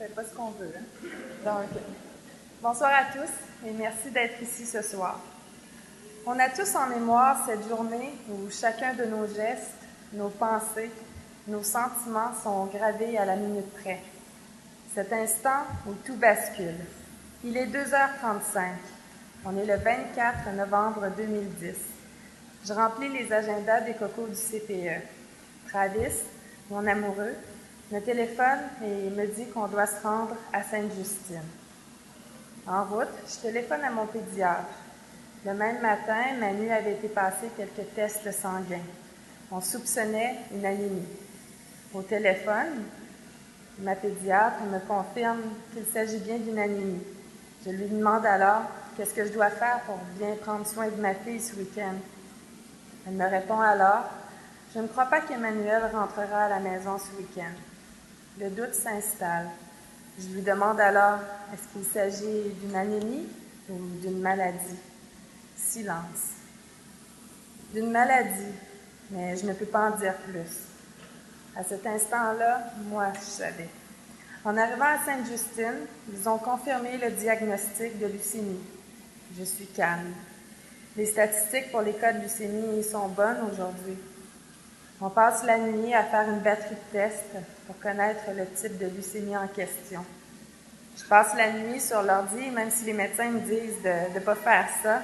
fait pas ce qu'on veut. Hein? Donc, bonsoir à tous et merci d'être ici ce soir. On a tous en mémoire cette journée où chacun de nos gestes, nos pensées, nos sentiments sont gravés à la minute près. Cet instant où tout bascule. Il est 2h35. On est le 24 novembre 2010. Je remplis les agendas des cocos du CPE. Travis, mon amoureux, me téléphone et me dit qu'on doit se rendre à Sainte-Justine. En route, je téléphone à mon pédiatre. Le même matin, Manu avait été passer quelques tests sanguins. On soupçonnait une anémie. Au téléphone, ma pédiatre me confirme qu'il s'agit bien d'une anémie. Je lui demande alors qu'est-ce que je dois faire pour bien prendre soin de ma fille ce week-end. Elle me répond alors « Je ne crois pas qu'Emmanuel rentrera à la maison ce week-end. » Le doute s'installe. Je lui demande alors « Est-ce qu'il s'agit d'une anémie ou d'une maladie? » Silence. D'une maladie, mais je ne peux pas en dire plus. À cet instant-là, moi, je savais. En arrivant à Sainte-Justine, ils ont confirmé le diagnostic de leucémie. Je suis calme. Les statistiques pour les cas de leucémie sont bonnes aujourd'hui. On passe la nuit à faire une batterie de tests pour connaître le type de leucémie en question. Je passe la nuit sur l'ordi, même si les médecins me disent de ne pas faire ça.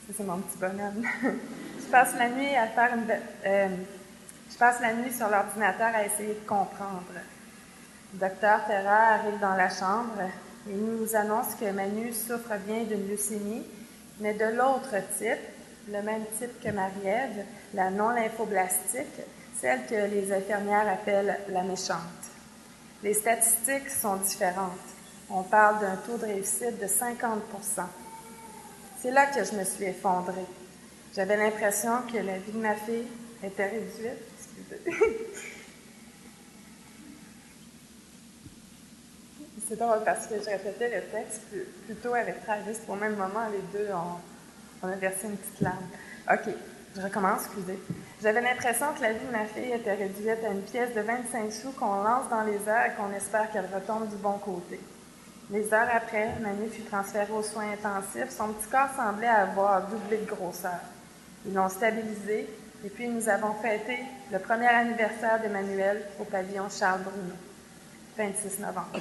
Ça, c'est mon petit bonhomme. Je passe la nuit sur l'ordinateur à essayer de comprendre. Le docteur Terra arrive dans la chambre et nous annonce que Manu souffre bien d'une leucémie, mais de l'autre type, le même type que Marie-Ève, la non-lymphoblastique, celle que les infirmières appellent la méchante. Les statistiques sont différentes. On parle d'un taux de réussite de 50%. C'est là que je me suis effondrée. J'avais l'impression que la vie de ma fille était réduite. Excusez. C'est drôle parce que je répétais le texte plutôt avec Travis. Au même moment, les deux, on a versé une petite larme. OK, je recommence, excusez. J'avais l'impression que la vie de ma fille était réduite à une pièce de 25 sous qu'on lance dans les airs et qu'on espère qu'elle retombe du bon côté. Les heures après, Manu fut transférée aux soins intensifs. Son petit corps semblait avoir doublé de grosseur. Ils l'ont stabilisé et puis nous avons fêté le premier anniversaire d'Emmanuel au pavillon Charles-Bruno, 26 novembre.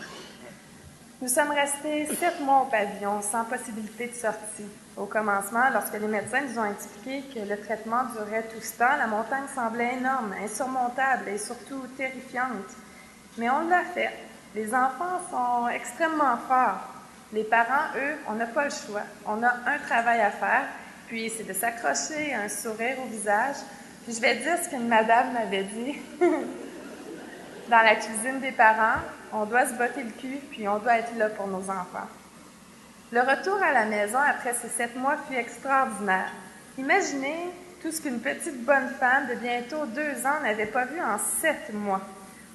Nous sommes restés 7 mois au pavillon, sans possibilité de sortie. Au commencement, lorsque les médecins nous ont expliqué que le traitement durait tout ce temps, la montagne semblait énorme, insurmontable et surtout terrifiante. Mais on l'a fait. Les enfants sont extrêmement forts. Les parents, eux, on n'a pas le choix. On a un travail à faire, puis c'est de s'accrocher un sourire au visage. Puis je vais dire ce qu'une madame m'avait dit. Dans la cuisine des parents, on doit se botter le cul, puis on doit être là pour nos enfants. Le retour à la maison après ces 7 mois fut extraordinaire. Imaginez tout ce qu'une petite bonne femme de bientôt 2 ans n'avait pas vu en 7 mois.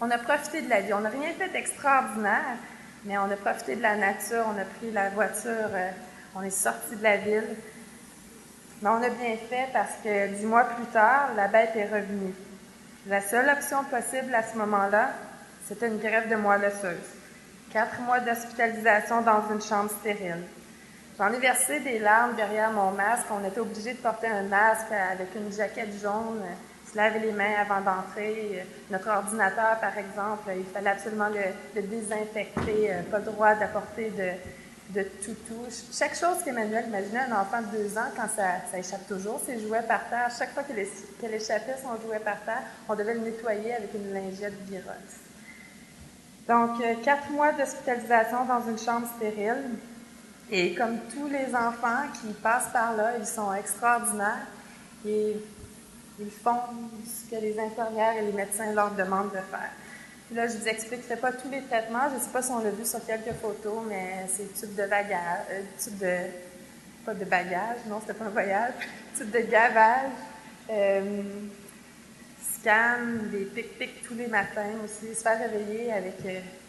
On a profité de la vie. On n'a rien fait d'extraordinaire, mais on a profité de la nature, on a pris la voiture, on est sorti de la ville. Mais on a bien fait parce que 10 mois plus tard, la bête est revenue. La seule option possible à ce moment-là, c'était une greffe de moelle osseuse. 4 mois d'hospitalisation dans une chambre stérile. J'en ai versé des larmes derrière mon masque. On était obligé de porter un masque avec une jaquette jaune, se laver les mains avant d'entrer. Notre ordinateur, par exemple, il fallait absolument le désinfecter. Pas le droit d'apporter de toutou. Chaque chose qu'Emmanuel imaginait, un enfant de 2 ans, quand ça échappe toujours, ses jouets par terre. Chaque fois qu'elle échappait son jouet par terre, on devait le nettoyer avec une lingette vireuse. Donc, 4 mois d'hospitalisation dans une chambre stérile. Et comme tous les enfants qui passent par là, ils sont extraordinaires et ils font ce que les infirmières et les médecins leur demandent de faire. Puis là, je vous expliquerai pas tous les traitements. Je ne sais pas si on l'a vu sur quelques photos, mais c'est tube de bagage, pas de bagage, non, c'était pas un voyage, tube de gavage, scan, des pic-pics tous les matins aussi, se faire réveiller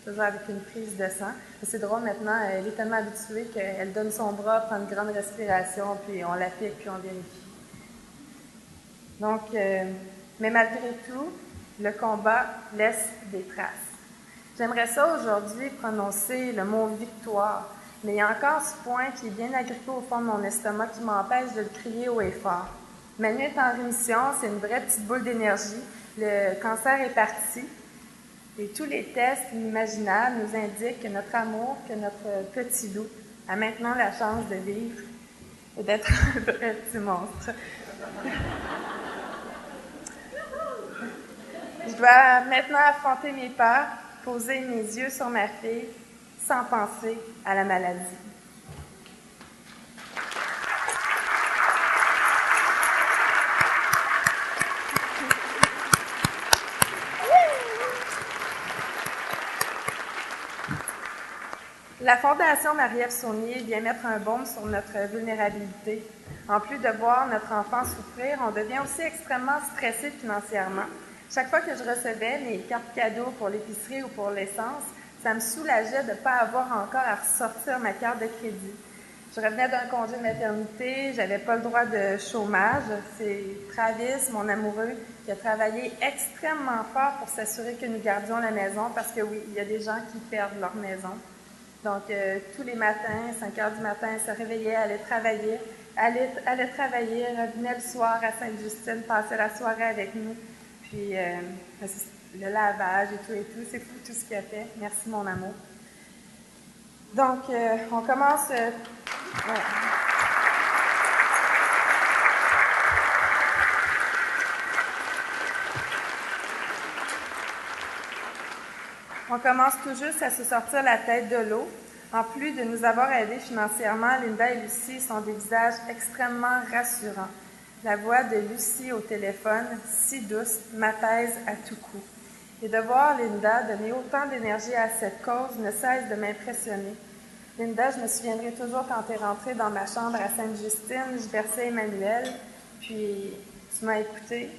toujours avec une prise de sang. C'est drôle maintenant, elle est tellement habituée qu'elle donne son bras, prend une grande respiration, puis on la pique, puis on vérifie. Donc, mais malgré tout, le combat laisse des traces. J'aimerais ça aujourd'hui prononcer le mot victoire, mais il y a encore ce point qui est bien agrippé au fond de mon estomac qui m'empêche de le crier haut et fort. Ma nuit est en rémission, c'est une vraie petite boule d'énergie. Le cancer est parti et tous les tests inimaginables nous indiquent que notre amour, que notre petit loup a maintenant la chance de vivre et d'être un vrai petit monstre. Je dois maintenant affronter mes peurs, poser mes yeux sur ma fille, sans penser à la maladie. La Fondation Marie-Ève Saunier vient mettre un baume sur notre vulnérabilité. En plus de voir notre enfant souffrir, on devient aussi extrêmement stressé financièrement. Chaque fois que je recevais mes cartes cadeaux pour l'épicerie ou pour l'essence, ça me soulageait de ne pas avoir encore à ressortir ma carte de crédit. Je revenais d'un congé de maternité, j'avais pas le droit de chômage. C'est Travis, mon amoureux, qui a travaillé extrêmement fort pour s'assurer que nous gardions la maison parce que oui, il y a des gens qui perdent leur maison. Donc, tous les matins, 5 heures du matin, elle se réveillait, allait travailler, revenait le soir à Sainte-Justine, passait la soirée avec nous. Puis, le lavage et tout, c'est fou tout ce qu'il a fait. Merci, mon amour. Donc, on commence... On commence tout juste à se sortir la tête de l'eau. En plus de nous avoir aidés financièrement, Linda et Lucie sont des visages extrêmement rassurants. La voix de Lucie au téléphone, si douce, m'apaise à tout coup. Et de voir Linda donner autant d'énergie à cette cause ne cesse de m'impressionner. Linda, je me souviendrai toujours quand tu es rentrée dans ma chambre à Sainte-Justine, je versais Emmanuel, puis tu m'as écoutée,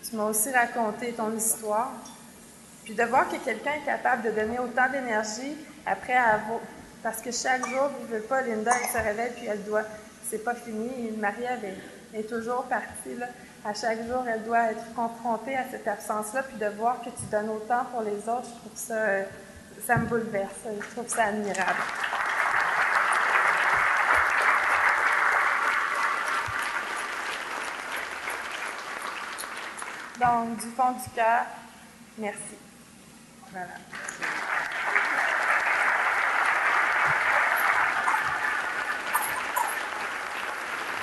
tu m'as aussi raconté ton histoire. Puis de voir que quelqu'un est capable de donner autant d'énergie après avoir... Parce que chaque jour, vous ne voulez pas, Linda, elle se réveille puis elle doit... C'est pas fini, Marie-Ève est toujours partie, là. À chaque jour, elle doit être confrontée à cette absence-là, puis de voir que tu donnes autant pour les autres, je trouve ça... ça me bouleverse, je trouve ça admirable. Donc, du fond du cœur, merci. Voilà.